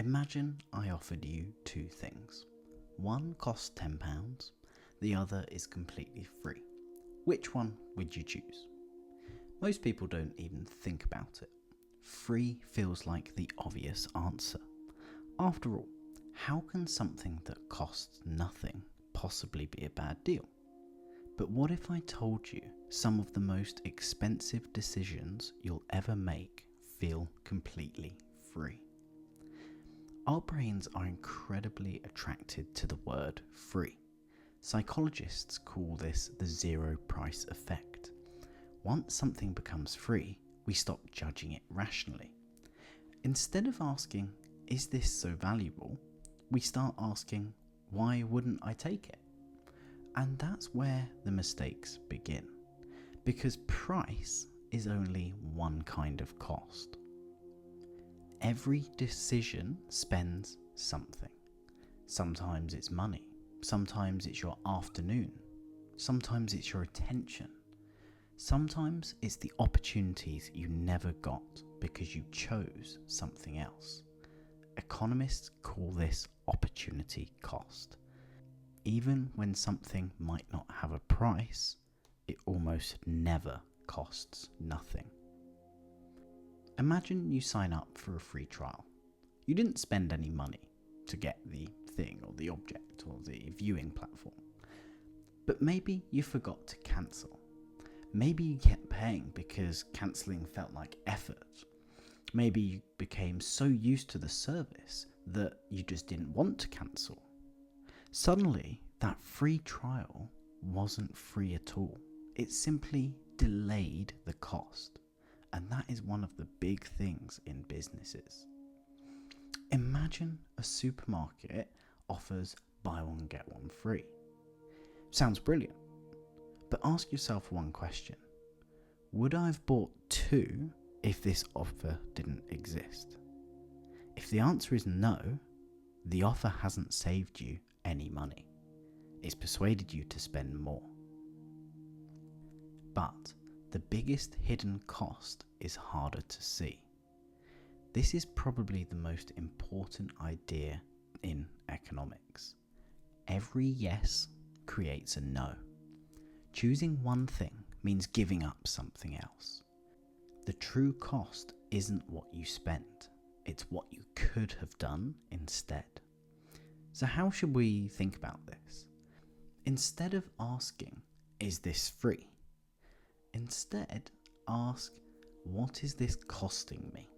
Imagine I offered you two things. One costs £10, the other is completely free. Which one would you choose? Most people don't even think about it. Free feels like the obvious answer. After all, how can something that costs nothing possibly be a bad deal? But what if I told you some of the most expensive decisions you'll ever make feel completely free? Our brains are incredibly attracted to the word free. Psychologists call this the zero price effect. Once something becomes free, we stop judging it rationally. Instead of asking, is this so valuable? We start asking, why wouldn't I take it? And that's where the mistakes begin. Because price is only one kind of cost. Every decision spends something. Sometimes it's money. Sometimes it's your afternoon. Sometimes it's your attention. Sometimes it's the opportunities you never got because you chose something else. Economists call this opportunity cost. Even when something might not have a price, it almost never costs nothing. Imagine you sign up for a free trial. You didn't spend any money to get the thing or the object or the viewing platform. But maybe you forgot to cancel. Maybe you kept paying because cancelling felt like effort. Maybe you became so used to the service that you just didn't want to cancel. Suddenly, that free trial wasn't free at all. It simply delayed the cost. And that is one of the big things in businesses. Imagine a supermarket offers buy one get one free. Sounds brilliant. But ask yourself one question. Would I have bought two if this offer didn't exist? If the answer is no, the offer hasn't saved you any money. It's persuaded you to spend more. But the biggest hidden cost is harder to see. This is probably the most important idea in economics. Every yes creates a no. Choosing one thing means giving up something else. The true cost isn't what you spent, it's what you could have done instead. So how should we think about this? Instead of asking, is this free? Instead, ask, what is this costing me?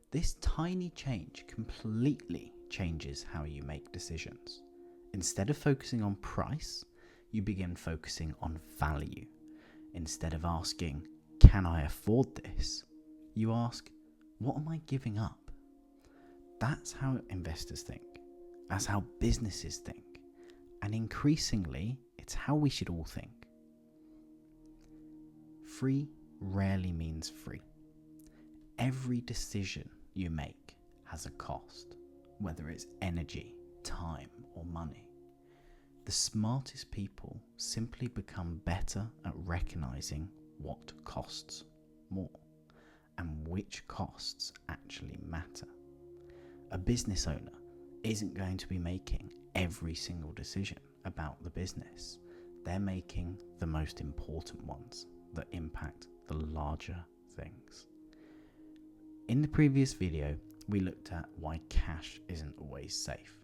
This tiny change completely changes how you make decisions. Instead of focusing on price, you begin focusing on value. Instead of asking, can I afford this? You ask, what am I giving up? That's how investors think. That's how businesses think. And increasingly, it's how we should all think. Free rarely means free. Every decision you make has a cost, whether it's energy, time, or money. The smartest people simply become better at recognizing what costs more and which costs actually matter. A business owner isn't going to be making every single decision about the business. They're making the most important ones that impact the larger things. In the previous video, we looked at why cash isn't always safe.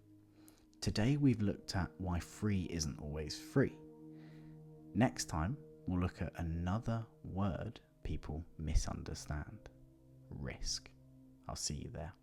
Today we've looked at why free isn't always free. Next time, we'll look at another word people misunderstand: risk. I'll see you there.